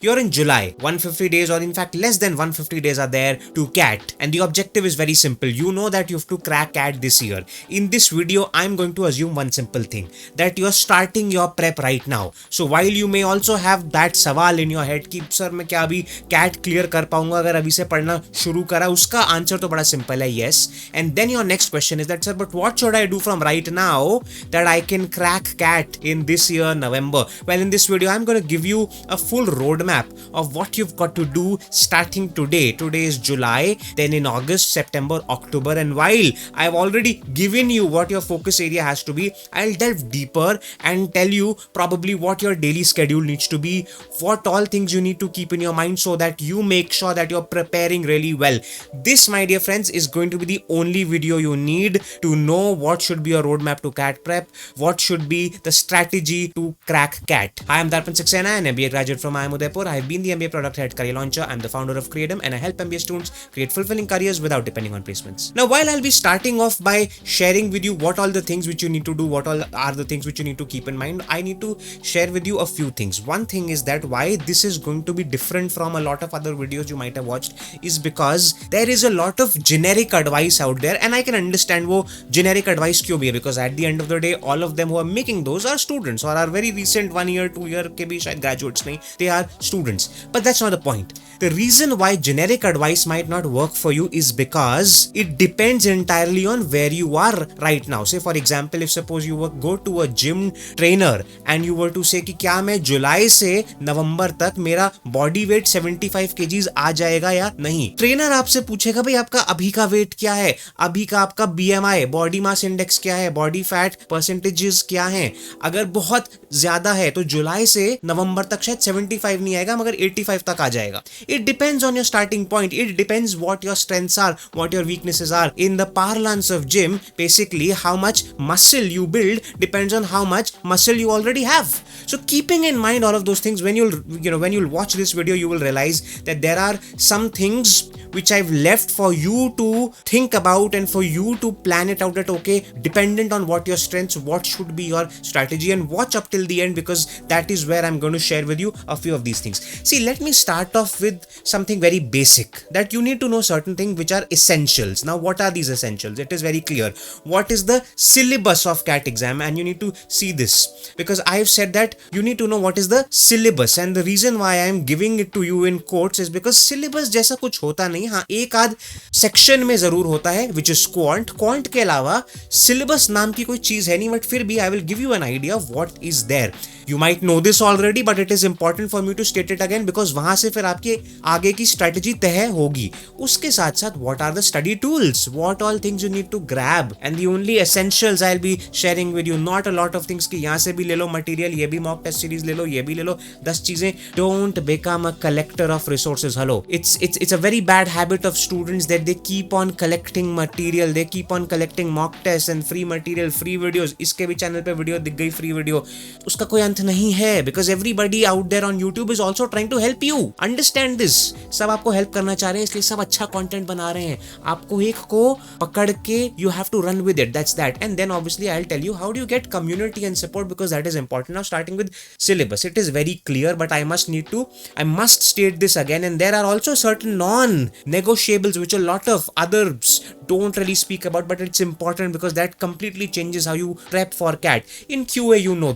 You're in July, 150 days, or in fact less than 150 days are there to CAT, and the objective is very simple. You know that you have to crack CAT this year. In this video, I'm going to assume one simple thing, that you're starting your prep right now. So while you may also have that सवाल in your head कि sir मैं क्या अभी CAT clear कर पाऊंगा अगर अभी से पढ़ना शुरू करा, उसका आंसर तो बड़ा सिंपल है, yes. And then your next question is that sir, but what should I do from right now that I can crack CAT in this year November? Well, in this video I'm going to give you a full roadmap of what you've got to do starting today. Today is July, then in August, September, October, and while I've already given you what your focus area has to be, I'll delve deeper and tell you probably what your daily schedule needs to be, what all things you need to keep in your mind so that you make sure that you're preparing really well. This, my dear friends, is going to be the only video you need to know what should be your roadmap to CAT prep, what should be the strategy to crack CAT. I am Darpan Saxena, an MBA graduate from IIM Udaipur. I have been the MBA product head career launcher. I'm the founder of Creatum, and I help MBA students create fulfilling careers without depending on placements. Now, while I'll be starting off by sharing with you what all the things which you need to do, what all are the things which you need to keep in mind, I need to share with you a few things. One thing is that why this is going to be different from a lot of other videos you might have watched is because there is a lot of generic advice out there, and I can understand वो generic advice क्यों भी है, because at the end of the day all of them who are making those are students or are very recent 1 year 2 year के भी शायद graduates नहीं, they are students. But that's not the point. The reason why generic advice might not work for you is because it depends entirely on where you are right now. Say for example, if suppose you go to a gym trainer and you were to say कि क्या मैं जुलाई से नवंबर तक मेरा body weight 75 kgs आ जाएगा या नहीं, trainer आपसे पूछेगा भाई आपका अभी का वेट क्या है, अभी का आपका BMI बॉडी मास इंडेक्स क्या है, बॉडी फैट परसेंटेजेस क्या हैं. अगर बहुत ज्यादा है तो जुलाई से नवंबर तक शायद 75 नहीं आएगा मगर 85 तक आ जाएगा. It depends on your starting point. It depends what your strengths are, what your weaknesses are. In the parlance of gym, basically how much muscle you build depends on how much muscle you already have. So keeping in mind all of those things, when you'll watch this video, you will realize that there are some things which I've left for you to think about and for you to plan it out that okay, dependent on what your strengths, what should be your strategy, and watch up till the end because that is where I'm going to share with you a few of these things. See, let me start off with something very basic, that you need to know certain things which are essentials. Now, what are these essentials? It is very clear. What is the syllabus of CAT exam? And you need to see this because I have said that you need to know what is the syllabus, and the reason why I am giving it to you in quotes is because syllabus जैसा कुछ होता नहीं. हाँ, एक आध section में जरूर होता है which is quant के अलावा syllabus नाम की कोई चीज है नहीं, बट फिर भी I will give you an idea of what is there. You might know this already, but it is important for me to state it again because वहां से फिर आपके आगे की strategy तय होगी. उसके साथ साथ what are the study tools, what all things you need to grab, and the only essentials I'll be sharing with you. Not a lot of things कि यहाँ से भी ले लो material, ये भी mock test series ले लो, ये भी ले लो 10 चीजें. Don't become a collector of resources. Hello, it's a very bad habit of students that they keep on collecting material, they keep on collecting mock tests and free material, free videos. इसके भी channel पे video दिख गई free video, उसका कोई अंत नहीं है because everybody out there on YouTube is also trying to help you. Understand this. सब आपको help करना चाह रहे हैं, इसलिए सब अच्छा content बना रहे हैं. आपको एक को पकड़ के you have to run with it. That's that. And then obviously I'll tell you how do you get community and support because that is important. Now starting with syllabus, it is very clear, but I must state this again. And there are also certain non-negotiables which a lot of others don't really speak about, but it's important because that completely changes how you prep for CAT. In QA, you know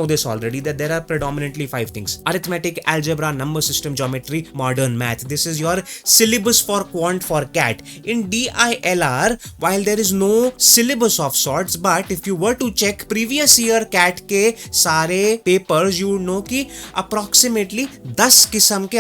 this already, that there are predominantly 5 things: arithmetic, algebra, number system, geometry, modern math. This is your syllabus for quant for CAT. In DILR, while there is no syllabus of sorts, but if you were to check previous year CAT के सारे papers, you would know कि approximately 10 किस्म के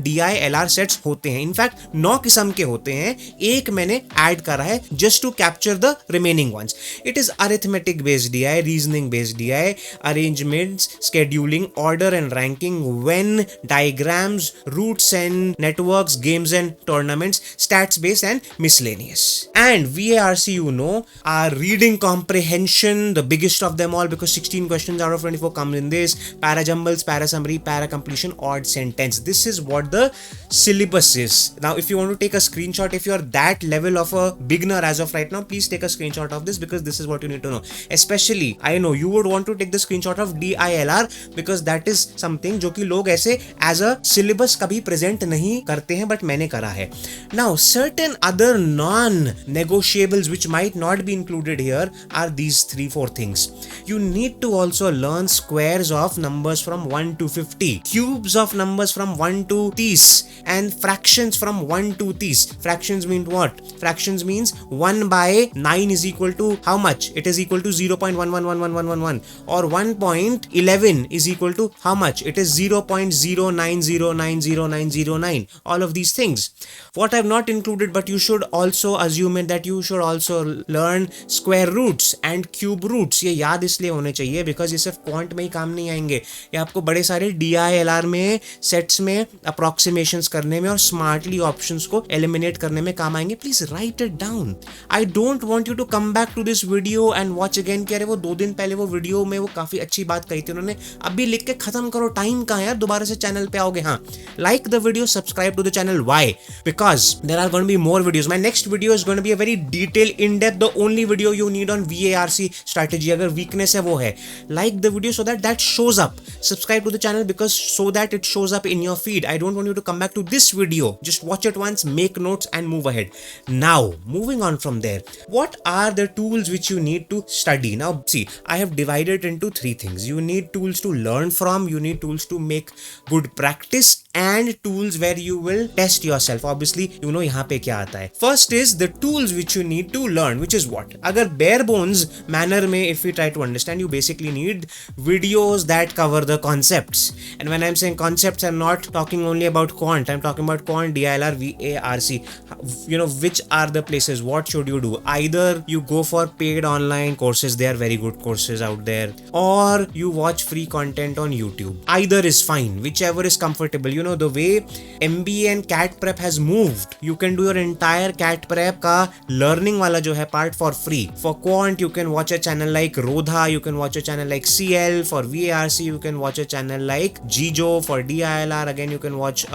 DILR sets होते हैं. In fact 9 किस्म के होते हैं, एक मैंने ऐड करा है just to capture the remaining ones. It is arithmetic based DI, reasoning based DI, arrangements, scheduling, order and ranking, when, diagrams, roots and networks, games and tournaments, stats based and miscellaneous. And VARC, are reading comprehension, the biggest of them all because 16 questions out of 24 come in this, para jumbles, para summary, para completion, odd sentence. This is what the syllabus is. Now if you want to take a screenshot, if you are that level of a beginner as of right now, please take a screenshot of this because this is what you need to know. Especially, I know you would want to take the screenshot of DILR because that is something जो कि लोग ऐसे as a syllabus कभी present नहीं करते हैं, but मैंने करा है. Now certain other non negotiables which might not be included here are these 3-4 things. You need to also learn squares of numbers from 1 to 50, cubes of numbers from 1 to 30, and fractions from 1 to 30. Fractions mean what? Fractions means 1 by 9 is equal to how much? It is equal to 0.111111, or 1.11 is equal to how much? It is 0.0909009. All of these things. What I've not included, but you should also assume it, that you should also learn square roots and cube roots. ये याद इसलिए होने चाहिए because ये सिर्फ quant में ही काम नहीं आएंगे, ये आपको बड़े सारे DILR में, सेट्स में अप्रोक्सीमेशंस करने में और स्मार्टली ऑप्शंस को एलिमिनेट करने में काम आएंगे. Please write it down. I don't want you to come back to this video and watch again कि अरे वो 2 दिन पहले वो वीडियो में वो काफी अच्छी बात कही थी उन्होंने, अभी लिख के खत्म करो, टाइम कहाँ है यार, दोबारा से चैनल पे आओगे. हाँ, like the video, subscribe to the channel. Why? Because there are going to be more videos. My next video is going to be a very detailed, in-depth, the only video you need on VARC strategy. अगर weakness है वो है. Like the video so that shows up. Subscribe to the channel because so that it shows up in your feed. I don't want you to come back to this video. Just watch it once, make notes and move ahead. Now, moving on from there. What are the tools which you need to study? Now, see, I have divided it into 3 things. You need tools to learn from, you need tools to make good practice, and tools where you will test yourself. Obviously, you know यहाँ पे क्या आता है. First is the tools which you need to learn, which is what? अगर bare bones manner में if we try to understand, you basically need videos that cover the concepts. And when I'm saying concepts, I'm not talking only about quant. I'm talking about quant, DILR, VARC. You know, which are the places? What should you do? Either you go for paid online courses, they are very good courses out there, or you watch free content on YouTube. Either is fine, whichever is comfortable. You know, the way MBA and CAT prep has moved, you can do your entire CAT prep का learning वाला जो है part for free. For quant, you can watch a channel like Rodha, you can watch a channel like CL. For VARC, you can watch a channel like Jijo. For DILR, again you can watch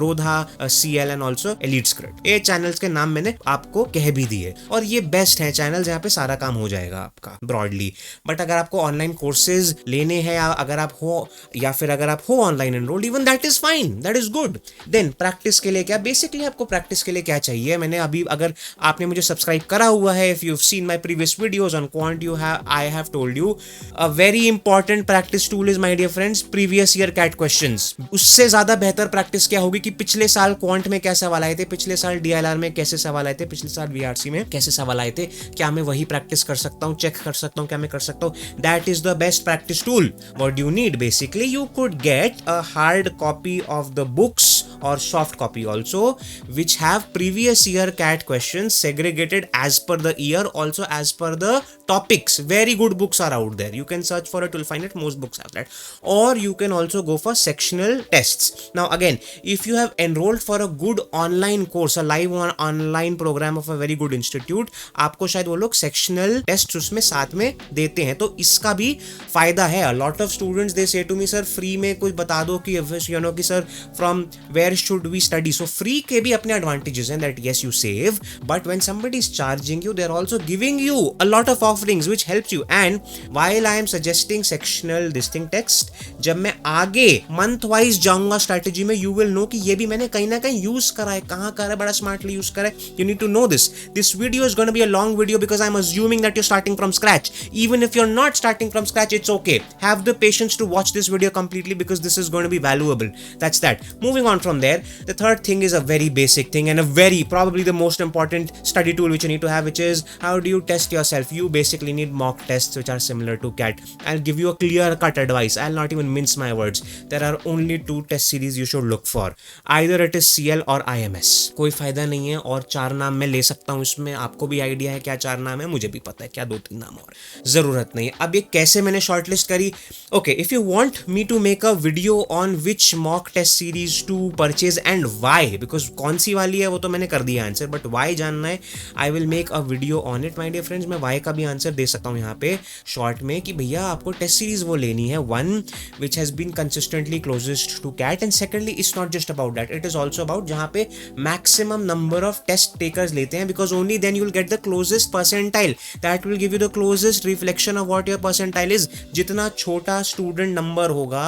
Rodha, CL and also Elite Script. ये channels के नाम मैंने आपको कह भी दिए और ये best है channels जहाँ पे सारा काम हो जाएगा आपका broadly. But अगर आपको online courses लेने हैं, या अगर आप हो, या फिर अगर आप हो online enrolled, even that is fine, that is good. Then practice के लिए क्या? Basically आपको practice के लिए क्या चाहिए? मैंने अभी, अगर आपने मुझे सब्सक्राइब करा हुआ है, if you've seen my previous videos on quant, I have told you a very important practice tool is, my dear friends, previous year CAT questions. उससे ज्यादा बेहतर प्रैक्टिस क्या होगी कि पिछले साल क्वांट में कैसे सवाल आए थे, पिछले साल DILR में कैसे सवाल आए थे, पिछले साल VARC में कैसे सवाल आए थे, क्या मैं वही प्रैक्टिस कर सकता हूँ, चेक कर सकता हूँ, क्या मैं कर सकता हूँ? That is the best practice tool. What do you need? Basically, you could get a hard copy of the books or soft copy also, which have previous year CAT questions segregated as per the year, also as per the topics. Very good books are out there. You can search for it, you'll find it. Most books have that. Or you can also go for sectional tests. Now again, if you have enrolled for a good online course, a live online program of a very good institute, आपको शायद वो लोग sectional tests उसमें साथ में देते हैं, तो इसका भी फायदा है. A lot of students they say to me, sir, free में कुछ बता दो कि you know कि sir from where should we study? So free के भी अपने advantages हैं, that yes you save, but when somebody is charging you, they're also giving you a lot of offerings which helps you. And while I am suggesting sectional distinct text, जब मैं आगे month wise जाऊंगा strategy में, you will know कि ये भी मैंने कहीं ना कहीं use करा है, कहाँ करा है, बड़ा smartly use करा है. You need to know this. This video is going to be a long video because I'm assuming that you're starting from scratch. Even if you're not starting from scratch, it's okay. Have the patience to watch this video completely because this is going to be valuable. That's that. Moving on from there, the third thing is a very basic thing and a very probably the most important study tool which you need to have, which is how do you test yourself? You basically need mock tests which are similar to CAT. I'll give you a clear cut advice. I'll not even mince my words. There are only 2 test series you should look for. Either it is CL or IMS. कोई फायदा नहीं है और 4 नाम मैं ले सकता हूँ इसमें. आपको भी आइडिया है क्या 4 नाम है, मुझे भी पता है क्या 2-3 नाम और जरूरत नहीं है. अब ये कैसे मैंने शॉर्टलिस्ट करी? Okay, if you want me to make a video on which mock test series to purchase and why, because कौन सी वाली है वो तो मैंने कर दिया आंसर, but why जानना है, I will make a video on it, my dear friends. मैं why का भी आंसर दे सकता हूँ यहाँ पे शॉर्ट में कि भैया आपको टेस्ट सीरीज वो लेनी है, one which has been consistently closest to CAT, and secondly it's not just about that, it is also about जहाँ पे maximum number of test takers लेते हैं, because only then you will get the closest percentile, that will give you the closest reflection of what your percentile is. जितना छोटा student number होगा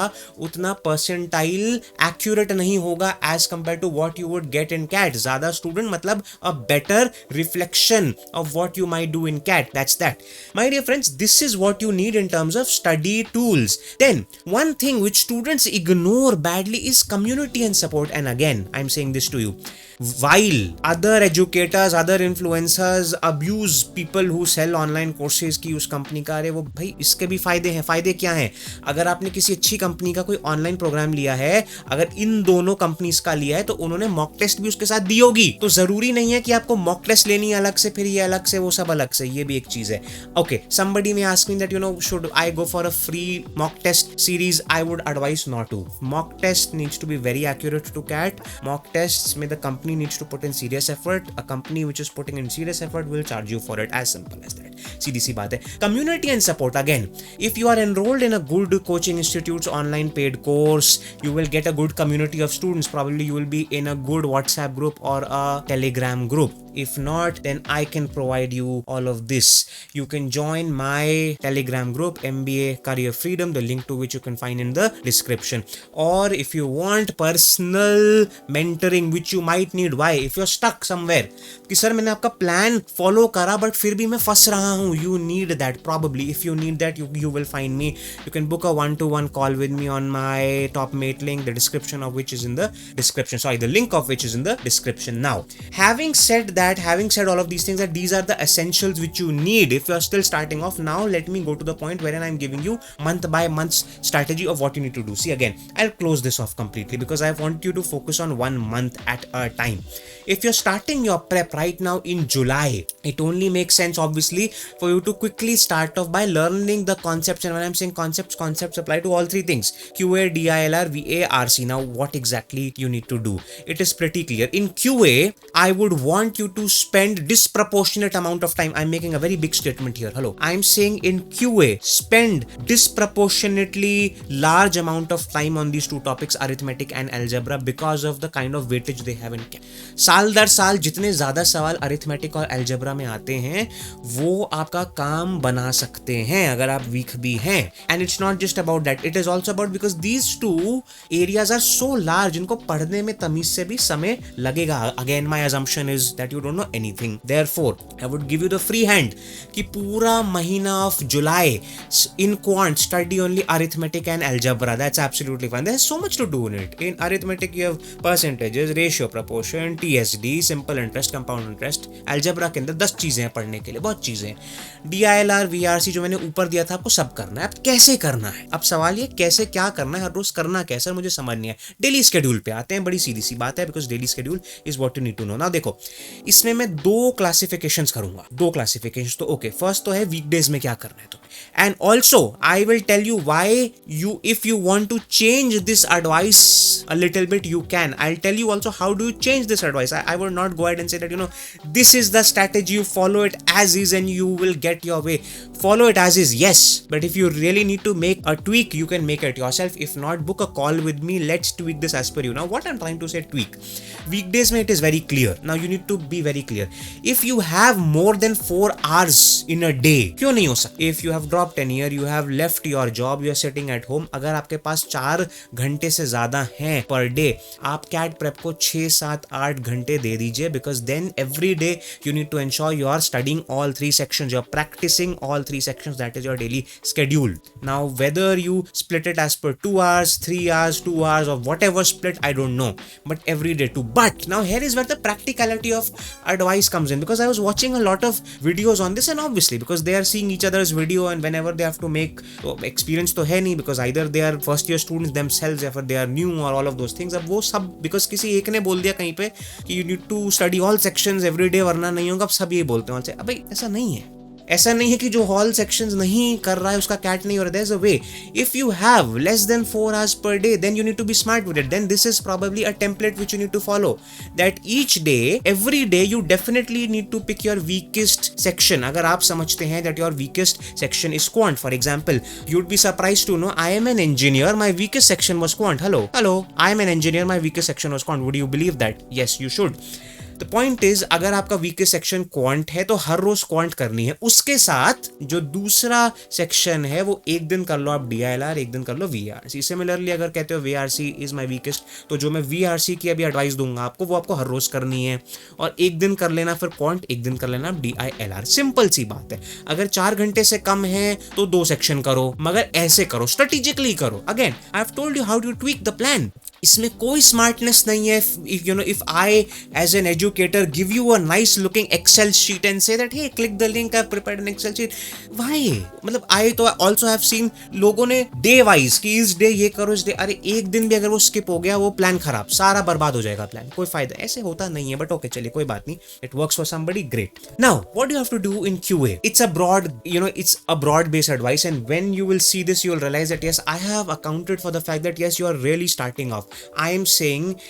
उतना percentile accurate नहीं होगा as compare to what you would get in CAT. ज्यादा student मतलब a better reflection of what you might do in CAT. That's that. My dear friends, this is what you need in terms of study tools. Then one thing which students ignore badly is community and support, and again I'm saying this to you, while other educators, other influencers abuse people who sell online courses की उस company का, अरे वो भाई इसके भी फायदे हैं. फायदे क्या हैं? अगर आपने किसी अच्छी कंपनी का कोई ऑनलाइन प्रोग्राम लिया है, अगर इन दोनों कंपनीज का लिया है तो उन्होंने मॉक टेस्ट भी उसके साथ दी होगी. तो जरूरी नहीं है कि आपको मॉक टेस्ट लेनी है अलग से, फिर ये अलग से, वो सब अलग से. ये भी एक चीज है. Okay, somebody may ask me that should I go for a free mock test series? I would advise not to. Mock test needs to be very accurate to CAT. Mock tests में the company needs to put in serious effort. A company which is putting in serious effort will charge you for it. As simple as that. सीधी सी बात है. Community and support, again, if you are enrolled in a good coaching institute's online paid course, you will get a good community of students. Probably you will be in a good WhatsApp group or a Telegram group. If not, then I can provide you all of this. You can join my Telegram group, MBA Career Freedom, the link to which you can find in the description. Or if you want personal mentoring, which you might need. Why? If you're stuck somewhere, कि sir मैंने आपका plan follow करा but फिर भी मैं फंस रहा हूँ, you need that. Probably if you need that, you will find me. You can book a 1-to-1 call with me on my top mate link, the description of which is in the description. Sorry, the link of which is in the description. Now, having said all of these things, that these are the essentials which you need if you are still starting off. Now let me go to the point wherein I'm giving you month by month strategy of what you need to do. See, again, I'll close this off completely because I want you to focus on 1 month at a time. If you're starting your prep right now in July, it only makes sense obviously for you to quickly start off by learning the concepts. And when I'm saying concepts apply to all three things: QA, DILR, VA, RC. Now what exactly you need to do? It is pretty clear. In QA, I would want you to spend disproportionate amount of time. I'm making a very big statement here. Hello. I'm saying in QA, spend disproportionately large amount of time on these two topics, arithmetic and algebra, because of the kind of weightage they have in CAT. साल दर साल जितने ज्यादा सवाल arithmetic और algebra में आते हैं वो आपका काम बना सकते हैं अगर आप वीक भी हैं. And it's not just about that, it is also about because these two areas are so large, इनको पढ़ने में तमीज से भी समय लगेगा. Again my assumption is that you don't know anything, therefore I would give you the free hand कि पूरा महीना of July in quant study only arithmetic and algebra. That's absolutely fine. There's so much to do in it. In arithmetic you have percentages, ratio, proportion, TSD, simple interest, compound interest. algebra के अंदर 10 चीजें हैं पढ़ने के लिए, बहुत चीजें हैं. DILR, VRC जो मैंने ऊपर दिया था आपको सब करना है. अब कैसे करना है? अब सवाल ये कैसे क्या करना है, हर रोज करना कैसे, मुझे समझ नहीं है. डेली स्केड्यूल पे आते हैं, बड़ी सीधी सी बात है because daily schedule is what you need to know. ना देखो, इसमें मैं 2 क्लासिफिकेशंस करूंगा, 2 क्लासिफिकेशंस. तो ओके, फर्स्ट तो है वीकडेज में क्या करना है तो. And also, I will tell you why if you want to change this advice a little bit, you can. I'll tell you also how do you change this advice. I will not go ahead and say that, this is the strategy, you follow it as is and you will get your way. Follow it as is, yes. But if you really need to make a tweak, you can make it yourself. If not, book a call with me. Let's tweak this as per you. Now, what I'm trying to say, tweak. Weekdays, it is very clear. Now, you need to be very clear. If you have more than 4 hours in a day, क्यों नहीं हो सकता? If you have dropped an year, you have left your job, you are sitting at home, अगर आपके पास 4 घंटे से ज्यादा हैं पर डे, आप कैट प्रेप को 6, 7, 8 घंटे दे दीजिए, because then every day you need to ensure you are studying all 3 sections, you are practicing all 3 sections. That is your daily schedule. Now, whether you split it as per 2 hours, 3 hours, 2 hours, or whatever split, I don't know, but every day too. But now here is where the practicality of advice comes in, because I was watching a lot of videos on this, and obviously because they are seeing each other's video and whenever they have to make experience तो है नहीं, because either they are first year students themselves or they are new or all of those things. अब वो सब because किसी एक ने बोल दिया कहीं पे कि you need to study all sections every day वरना नहीं होगा, अब सब ये बोलते हैं. अब भाई ऐसा नहीं है, ऐसा नहीं है कि जो हॉल सेक्शंस नहीं कर रहा है उसका कैट नहीं हो रहा है. There's a way. If you have less than 4 hours per day, then you need to be smart with it. Then this is probably a template which you need to follow. That each day, every day, you definitely need to pick your weakest section. अगर आप समझते हैं that your weakest section is quant, for example, you'd be surprised to know I am an engineer. My weakest section was quant. Hello. I am an engineer. My weakest section was quant. Would you believe that? Yes, you should. The point is अगर आपका weakest section quant है तो हर रोज quant करनी है. उसके साथ जो दूसरा सेक्शन है वो एक दिन कर लो आप DILR, एक दिन कर लो VRC. सिमिलरली अगर कहते हो VRC इज माय वीकेस्ट, तो जो मैं VRC की अभी एडवाइस दूंगा आपको वो आपको हर रोज करनी है. और एक दिन कर लेना फिर क्वांट, एक दिन कर लेना DILR. सिंपल सी बात है. अगर 4 घंटे से कम है तो 2 सेक्शन करो, मगर ऐसे करो, स्ट्रेटेजिकली करो. Again I have told you how to tweak the plan. इसमें कोई स्मार्टनेस नहीं है. If I as an educator give you a nice looking Excel sheet and say that hey click the link, I've prepared an Excel sheet, why? मतलब I तो also have seen लोगों ने day wise कि इस day ये करो, इस day, अरे एक दिन भी अगर वो स्किप हो गया वो प्लान खराब, सारा बर्बाद हो जाएगा प्लान, कोई फायदा ऐसे होता नहीं है. बट ओके चलिए कोई बात नहीं, it works for somebody, great. Now what do you have to do in QA? It's a broad based advice, and when you will see this you will realize that yes, I have accounted for the fact that yes, you are really starting off. I am saying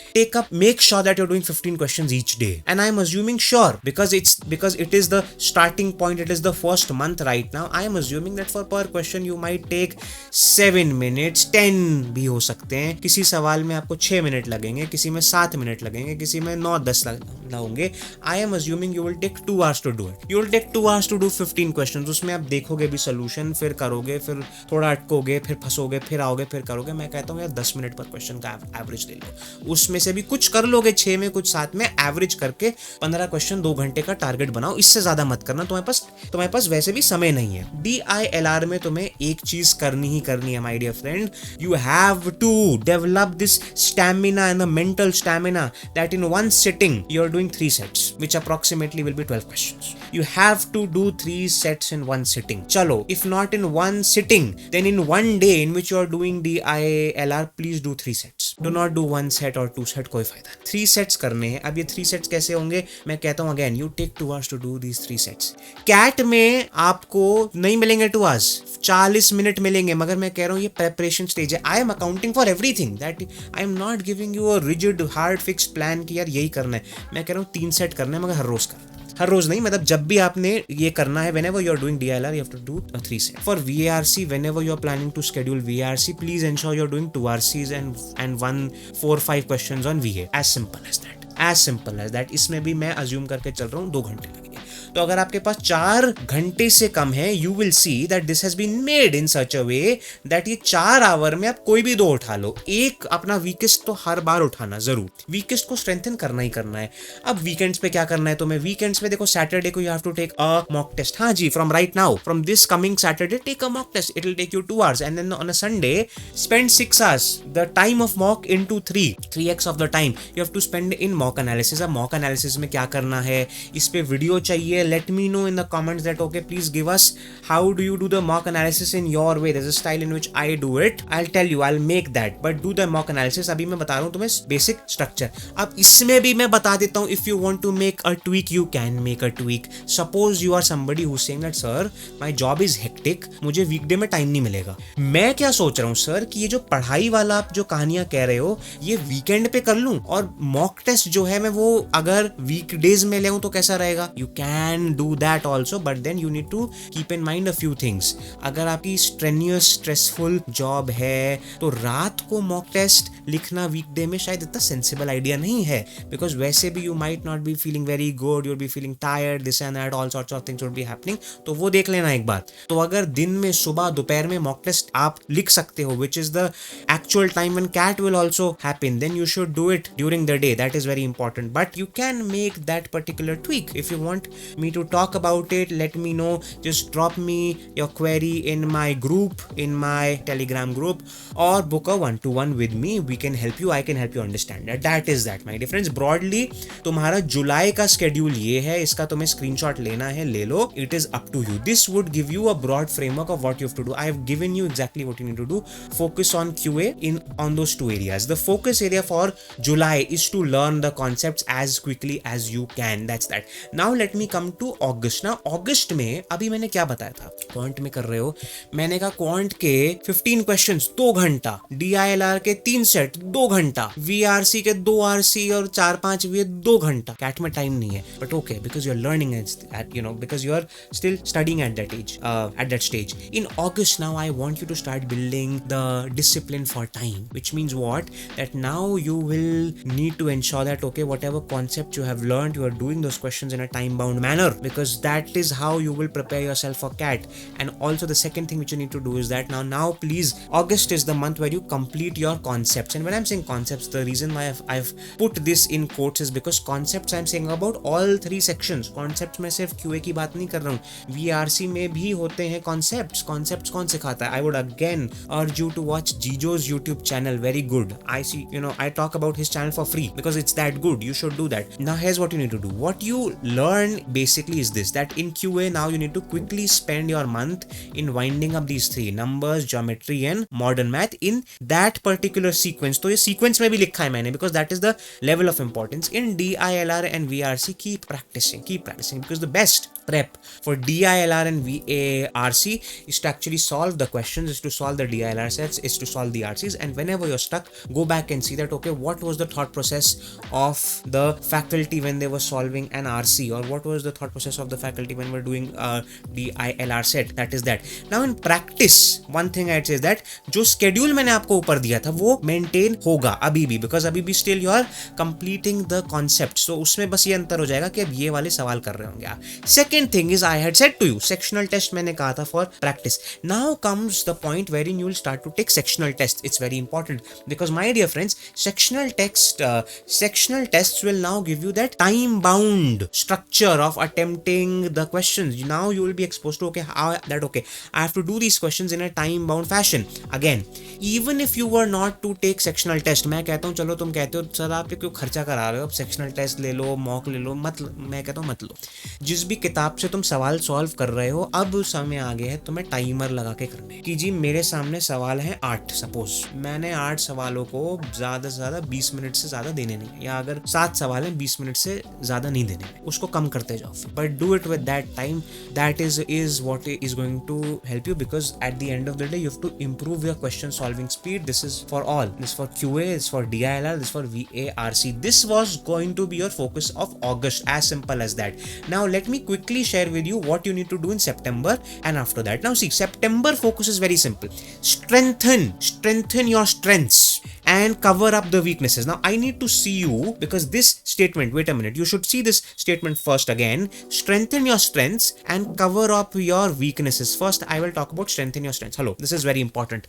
make sure that you're doing 15 questions each day, and I am assuming sure because it is the starting point, it is the first month right now. I am assuming that for per question you might take 7 minutes, 10 भी हो सकते हैं. किसी सवाल में आपको 6 minute लगेंगे, किसी में 7 मिनट लगेंगे, किसी में 9-10 लगेंगे. I am assuming you will take 2 hours to do it. You will take 2 hours to do 15 questions. उसमें आप देखोगे भी सोल्यूशन, फिर करोगे, फिर थोड़ा अटकोगे, फिर फंसोगे, फिर आओगे, फिर करोगे. मैं कहता हूँ यार 10 मिनट पर क्वेश्चन का एवरेज ले लो. उसमें से भी कुछ कर लोगे 6 में, कुछ 7 में, एवरेज करके 15 क्वेश्चन 2 घंटे का टारगेट बनाओ. इससे ज्यादा मत करना, तुम्हारे पास वैसे भी समय नहीं है. DILR में तुम्हें एक चीज करनी ही करनी है my dear friend. You have to develop this stamina and the mental stamina that in one sitting you are doing 3 sets which approximately will be 12 questions. You have to do 3 sets in one sitting. Chalo, if not in one sitting, then in one day in which you are doing DILR, please do 3 sets. Do not do 1 set or 2 set, कोई फायदा. 3 sets करने हैं. अब ये 3 sets कैसे होंगे? मैं कहता हूँ again, you take 2 hours to do these 3 sets. CAT में आपको नहीं मिलेंगे 2 hours, 40 मिनट मिलेंगे, मगर मैं कह रहा हूँ ये preparation stage है. I am accounting for everything. That I am not giving you a rigid, hard, fixed plan कि यार यही करना है. मैं कह रहा हूँ 3 set करना है, मगर हर रोज करना. हर रोज नहीं, मतलब जब भी आपने ये करना है, whenever you are doing DILR you have to do 3 sets. For VARC, whenever you are planning to schedule VARC, please ensure you are doing 2 RCs and 4-5 questions on VA. As simple as that. As simple as that. इसमें भी मैं assume करके चल रहा हूँ 2 घंटे लगेंगे. तो अगर आपके पास 4 घंटे से कम है, you will see that this has been made in such a way that ये 4 आवर में आप कोई भी 2 उठा लो. एक अपना वीकेस्ट तो हर बार उठाना जरूर, वीकेस्ट को स्ट्रेंथन करना ही करना है. अब वीकेंड्स पे क्या करना है तुम्हें? वीकेंड्स पे देखो, सैटरडे को you have to take a mock test. हाँ जी, from right now, from this coming Saturday, take a mock test. It will take you 2 hours, and then on a Sunday, spend 6 hours. The time of mock into 3x of the time you have to spend in mock analysis. अब mock analysis में क्या करना है, इस पे video चाहिए? Let me know in the comments that okay, please give us how do you do the mock analysis in your way. There's a style in which I do it. I'll tell you, I'll make that, but do the mock analysis. अभी मैं बता रहा हूँ तुम्हें basic structure. अब इसमें भी मैं बता देता हूँ, if you want to make a tweak, you can make a tweak. Suppose you are somebody who's saying that sir, my job is hectic, मुझे वीकडे में टाइम नहीं मिलेगा. मैं क्या सोच रहा हूँ सर कि ये जो पढ़ाई वाला आप जो कहानियां कह रहे हो, ये वीकेंड पे कर लूं, और मॉक टेस्ट जो है मैं वो अगर वीकडेज में ले आऊं तो कैसा रहेगा? You can do that also, but then you need to keep in mind a few things. अगर आपकी strenuous, stressful job है तो रात को मॉक टेस्ट लिखना वीकडे में शायद इतना सेंसिबल आइडिया नहीं है, बिकॉज वैसे भी you might not be feeling very good, you'll be feeling tired, this and that, all sorts of things will be happening. तो वो देख लेना एक बार. तो अगर दिन में, सुबह, दोपहर में मॉक टेस्ट आप लिख सकते हो, which is the actual time when CAT will also happen, then you should do it during the day. That is very important. But you can make that particular tweak. If you want me to talk about it, let me know. Just drop me your query in my group, in my Telegram group, or book a 1-to-1 with me. We can help you. I can help you understand that. That is that, my dear friends. Broadly, तुम्हारा जुलाई का schedule ये है. इसका तुम्हें screenshot लेना है, ले लो. It is up to you. This would give you a broad framework of what you have to do. I have given you exactly what you need to do. Focus on QA on those 2 areas. The focus area for July is to learn the concepts as quickly as you can. That's that. Now let me come come to अगस्त ना, अगस्त में अभी मैंने क्या बताया था, quant में कर रहे हो, मैंने कहा क्वांट के 15 क्वेश्चंस 2 घंटा, DILR के 3 सेट 2 घंटा, VRC के 2 RC और 4-5 वे 2 घंटा. कैट में टाइम नहीं है, but okay because you are learning at because you are still studying at that age, at that stage. In August now I want you to start building the discipline for time, which means what, that now you will need to ensure that okay, whatever concept you have learned, you are doing those questions in a time bound manner, because that is how you will prepare yourself for CAT. And also the second thing which you need to do is that now please, August is the month where you complete your concepts. And when I'm saying concepts, the reason why I've put this in quotes is because concepts I'm saying about all 3 sections. concepts में सिर्फ QA की बात नहीं कर रहा हूँ, VRC में भी होते हैं concepts कौन सिखाता है. I would again urge you to watch Jijo's YouTube channel, very good. I see, I talk about his channel for free because it's that good. You should do that. Now here's what you need to do. What you learn basically is this, that in QA now you need to quickly spend your month in winding up these 3: numbers, geometry and modern math, in that particular sequence. तो ये sequence में भी लिखा है मैंने, because that is the level of importance. In DILR and VRC, keep practicing because the best prep for DILR and VARC is to actually solve the questions, is to solve the DILR sets, is to solve the RCs. And whenever you're stuck, go back and see that okay, what was the thought process of the faculty when they were solving an RC, or what was the thought process of the faculty when we're doing DILR set. That is that. Now in practice, one thing I'd say is that जो schedule मैंने आपको ऊपर दिया था वो maintain होगा अभी भी, because अभी भी still you are completing the concept. So उसमें बस ये अंतर हो जाएगा कि अब ये वाले सवाल कर रहे होंगे आप. Second thing is, I had said to you, sectional test मैंने कहा था for practice. Now comes the point wherein you will start to take sectional tests. It's very important because my dear friends, sectional tests will now give you that time bound structure of attempting the questions. Now you will be exposed to okay, I have to do these questions in a time bound fashion. Again, even if you were not to take sectional test, मैं कहता हूँ चलो तुम कहते हो sir आप क्यों खर्चा करा रहे हो, अब sectional test ले लो, mock ले लो, मैं कहता हूँ मत लो. जिस भी किताब से तुम सवाल सॉल्व कर रहे हो, अब समय आ गया है तुम्हें टाइमर लगा के करने कि जी मेरे सामने सवाल है 8, सपोज मैंने 8 सवालों को ज्यादा से ज्यादा 20 मिनट से ज्यादा देने नहीं है, या अगर 7 सवाल हैं 20 मिनट से ज्यादा नहीं देने, उसको कम करते जाओ, but do it with that time. That is what is going to help you, because at the end of the day you have to improve your question solving speed. This is for all. This is for QA, this is for DILR, this is for VARC. This was going to be your focus of August, as simple as that. Now let me quickly share with you what you need to do in September and after that. Now see, September focus is very simple. Strengthen your strengths and cover up the weaknesses. Now I need to see you, because this statement, wait a minute, you should see this statement first again. Strengthen your strengths and cover up your weaknesses. First I will talk about strengthen your strengths. Hello, this is very important.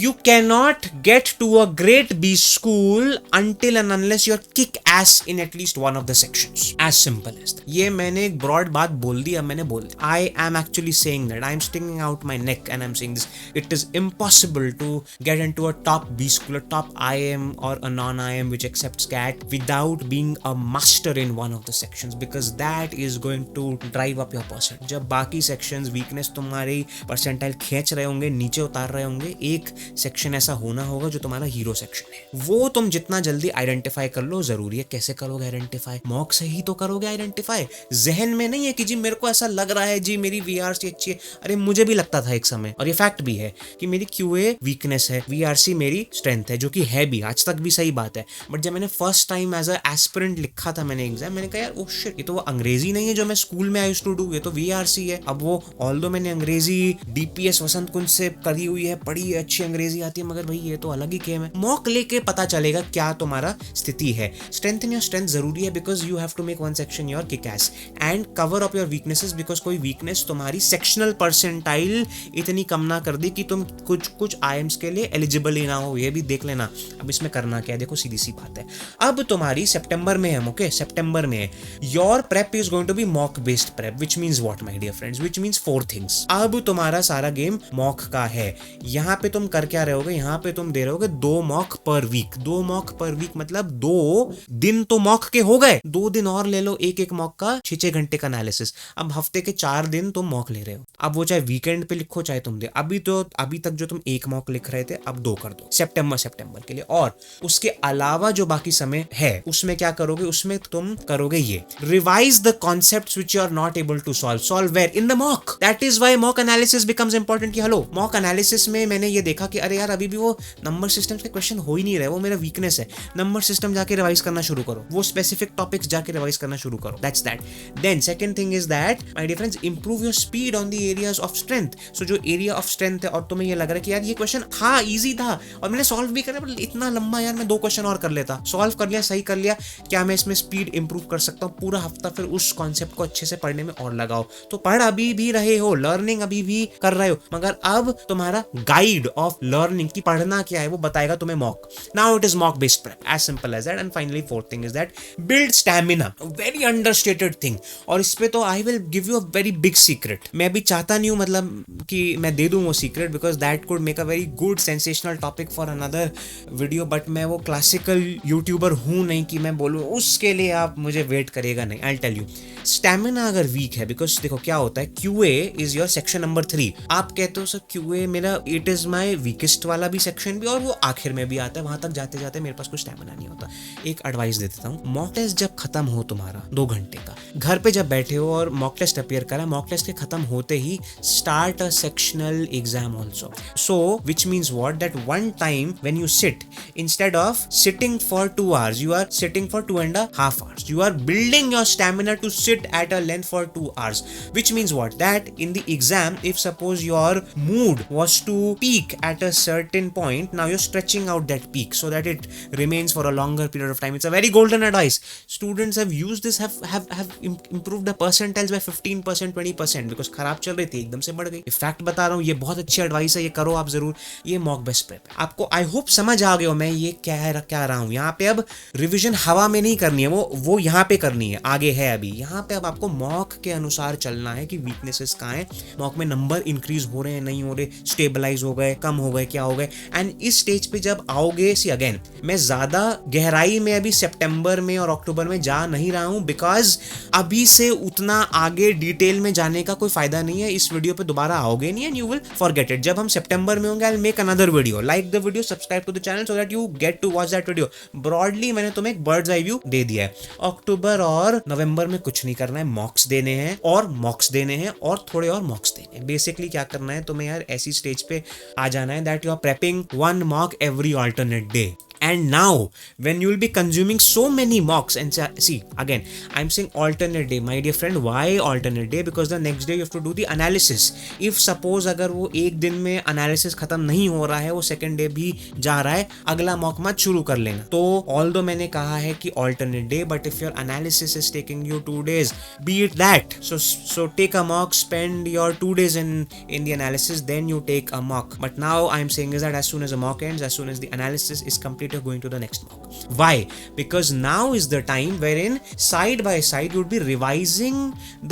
You cannot get to a great B school until and unless you kick ass in at least one of the sections. As simple as that. ये मैंने एक broad बात बोल दी, अब मैंने बोल दी. I am actually saying that. I am sticking out my neck and I'm saying this. It is impossible to get into a top B school, a top IIM or a non-IIM which accepts CAT without being a master in one of the sections, because that is going to drive up your percent. जब बाकी sections weakness तुम्हारी percentile खींच रहे होंगे, नीचे उतार रहे होंगे, एक section ऐसा होना होगा जो तुम्हारा हीरो section है. वो तुम जितना जल्दी identify कर लो जरूरी है. कैसे करोगे identify? मॉक से ही तो करोगे identify. जहन में नहीं है कि जी मेरे को ऐसा लग रहा है जी मेरी VRC अच्छी है. अरे मुझे भी लगता था एक समय, और ये फैक्ट भी है कि मेरी QA वीकनेस है, VRC मेरी स्ट्रेंथ है, जो कि है भी, आज तक भी सही बात है. बट जब मैंने first time as a aspirant लिखा था मैंने एग्जाम, मैंने कहा यार ओह शिट, ये तो वो अंग्रेजी नहीं है जो मैं स्कूल में आई यूज्ड टू डू, ये तो VRC है. अब वो ऑल्दो मैंने अंग्रेजी DPS वसंत कुंज से करी हुई है, पढ़ी है, अच्छी अंग्रेजी आती है, मगर भाई ये तो अलग ही गेम है. मॉक लेके पता चलेगा क्या तुम्हारा स्थिति है. स्ट्रेंथ इन योर स्ट्रेंथ जरूरी है, because you have to make one section your kick ass and cover up your weaknesses, because कोई वीकनेस तुम्हारी सेक्शनल परसेंटाइल इतनी कम ना कर दी कि तुम कुछ आईएम्स के लिए एलिजिबल ही ना हो. ये भी देख लेना. अब इसमें करना क्या है, देखो सीधी सी बात है. अब तुम्हारी सितंबर में है, ओके, सितंबर में your prep is going to be mock based prep, which means what my dear friends, which means 4 things. अब तुम्हारा सारा गेम मॉक का है. यहाँ पे तुम कर क्या रहोगे, यहाँ पे तुम दे रहोगे 2 मॉक पर वीक. 2 मॉक पर वीक मतलब 2 दिन तो मॉक के हो गए, 2 दिन और ले लो, एक मॉक का 6 घंटे का एनालिसिस. अब हफ्ते के 4 दिन तुम मॉक ले रहे हो. अब वो चाहे वीकेंड पे लिखो चाहे तुम दे. अभी तक जो तुम 1 मॉक लिख रहे थे अब 2 कर दो. सितंबर के लिए, और उसके अलावा जो बाकी समय है उसमें क्या करोगे, उसमें तुम करोगे ये revise the concepts which you are not able to solve where in the mock. That is why mock analysis becomes important. कि हेलो, मॉक एनालिसिस में मैंने ये देखा कि अरे यार अभी भी वो नंबर सिस्टम के क्वेश्चन हो ही नहीं रहे, वो मेरा वीकनेस है. नंबर सिस्टम जाके रिवाइज करना शुरू करो, वो स्पेसिफिक टॉपिक्स जाके रिवाइज करना शुरू करो. That's that. Then second thing is that my dear friends, improve your speed on the areas of strength. So जो एरिया ऑफ स्ट्रेंथ है और तुम्हें ये लग रहा है कि यार ये क्वेश्चन हाँ इजी था और मैंने सॉल्व भी करा, पर इतना लंबा, यार मैं 2 क्वेश्चन और कर लेता. सॉल्व कर लिया, सही कर लिया, क्या मैं इसमें स्पीड इंप्रूव कर सकता हूँ? पूरा हफ्ता फिर उस कॉन्सेप्ट को अच्छे से पढ़ने में और लगाओ. तो पढ़ अभी भी रहे हो, लर्निंग अभी भी कर रहे हो, मगर अब तुम्हारा गाइड ऑफ लर्निंग की पढ़ना क्या है वो बताएगा तुम्हें mock. Now it is mock based prep, as simple as that. And finally fourth thing is that build stamina. Very understated thing. और इस पे तो I will give you a very big secret. मैं भी चाहता नहीं हूं मतलब कि मैं दे दूं वो secret, because that could make a very good sensational topic for another video. But मैं वो क्लासिकल यूट्यूबर हूं नहीं कि मैं बोलूं, उसके लिए आप मुझे वेट करेगा नहीं. आई टेल यू, स्टैमिना अगर वीक है, बिकॉज देखो क्या होता है, QA is your section number 3. आप कहते हो सर QA मेरा इट इज माय वीकेस्ट वाला भी सेक्शन भी, और वो आखिर में भी आता है, वहां तक जाते जाते मेरे पास कुछ स्टैमिना नहीं होता. एक एडवाइस दे देता हूँ, मॉक टेस्ट जब खत्म हो तुम्हारा 2 घंटे का, घर पे जब बैठे हो और मॉक टेस्ट अपीयर करा, मॉक टेस्ट के खत्म होते ही start a sectional exam also. So which means what, that one time when you sit, instead of sitting for 2 hours, you are sitting for 2.5 hours. You are building your stamina to sit at a length for 2 hours, which means what, that in the exam, if suppose your mood was to peak at a certain point, now you're stretching out that peak so that it remains for a longer period of time. It's a very golden advice. Students have used this, have improved the percentiles by 15%, 20%, because खराब चल रही थी एकदम से बढ़ गई. Fact बता रहा हूँ, ये बहुत अच्छी एडवाइस है, ये करो आप जरूर. ये मॉक बेस्ट प्रेप आपको आई होप समझ आ गए हो मैं ये क्या रहा हूं. यहाँ पे अब रिवीजन हवा में नहीं करनी है, वो यहाँ पे करनी है, आगे है अभी. यहाँ पे अब आपको मॉक के अनुसार चलना है कि वीकनेसेस कहाँ है, मॉक में नंबर इंक्रीज हो रहे हैं नहीं हो रहे, स्टेबलाइज हो गए, कम हो गए, क्या हो गए. एंड इस स्टेज पे जब आओगे, सी अगेन मैं ज्यादा गहराई में अभी सितंबर में और अक्टूबर में जा नहीं रहा हूं, बिकॉज अभी से उतना आगे डिटेल में जाने का कोई फायदा नहीं है. इस वीडियो पे दोबारा आओगे नहीं and you will forget it. जब हम सितंबर में होंगे, I will make another video. Like the video, subscribe to the channel so that you get to watch that video. Broadly मैंने तुम्हें एक बर्ड्स आई व्यू दे दिया है. अक्टूबर और नवंबर में कुछ नहीं करना है, मॉक्स देने हैं और मॉक्स देने हैं और थोड़े और मॉक्स देने हैं. बेसिकली क्या करना है तुम्हें यार, ऐसी स्टेज पे आ जाना है that you are prepping 1 mock every alternate day. And now when you will be consuming so many mocks, and see again I'm saying alternate day, my dear friend. Why alternate day? Because the next day you have to do the analysis. If suppose अगर वो एक दिन में analysis खत्म नहीं हो रहा है, वो second day भी जा रहा है, अगला mock मत शुरू कर लेना. तो although मैंने कहा है कि alternate day, but if your analysis is taking you 2 days, be it that, so take a mock, spend your 2 days in the analysis, then you take a mock. But now I'm saying is that as soon as the mock ends, as soon as the analysis is complete, you're going to the next mock. Why? Because now is the time wherein side by side you'll be revising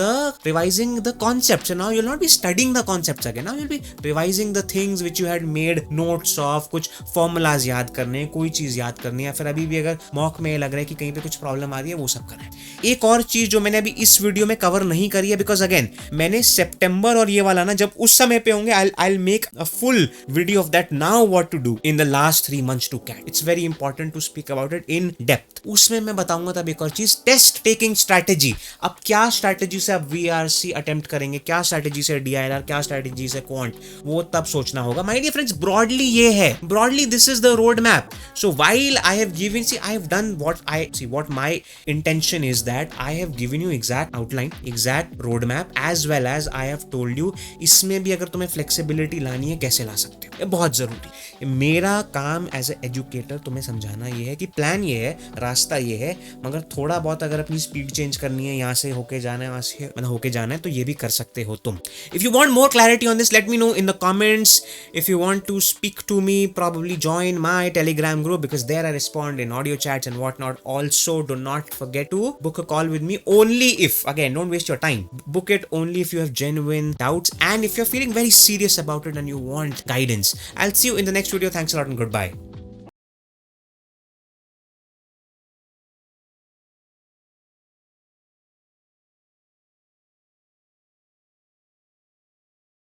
the concepts. And now you'll not be studying the concepts again. Now you'll be revising the things which you had made notes of. कुछ formulas याद करने, कोई चीज याद करनी है. फिर अभी भी अगर mock में लग रहा है कि कहीं पे कुछ प्रॉब्लम आ रही है, वो सब करना है. एक और चीज जो मैंने अभी इस वीडियो में कवर नहीं करी है, बिकॉज अगेन मैंने सितंबर और ये वाला ना, जब उस समय पे होंगे, I'll make a full video of that. Now what to do in the last 3 months to CAT. It's very important to speak about it in depth. उसमें मैं बताऊंगा तब एक और चीज, टेस्ट टेकिंग स्ट्रैटेजी. अब क्या स्ट्रैटेजी से आप VRC अटेम्प्ट करेंगे, क्या स्ट्रैटेजी से DILR, क्या स्ट्रैटेजी से क्वांट, वो तब सोचना होगा. माय डियर फ्रेंड्स, ब्रॉडली ये है, broadly this is the road map. So while I have given, see I have done what my intention is that I have given you exact outline, exact road map, as well as I have told you इसमें भी अगर तुम्हें flexibility लानी है कैसे ला सकते हो. ये बहुत जरूरी है. मेरा काम एज ए एजुकेटर तुम्हें समझाना ये है कि प्लान ये है, रास्ता ये है, मगर थोड़ा बहुत अगर अपनी स्पीड चेंज करनी है, यहाँ से होके जाना है, वहाँ से मतलब होके जाना है, तो ये भी कर सकते हो तुम. If you want more clarity on this, let me know in the comments. If you want to speak to me, probably join my Telegram group, because there I respond in audio chats and whatnot. Also, do not forget to book a call with me only if, again, don't waste your time. Book it only if you have genuine doubts and if you're feeling very serious about it and you want guidance. I'll see you in the next video. Thanks a lot and goodbye.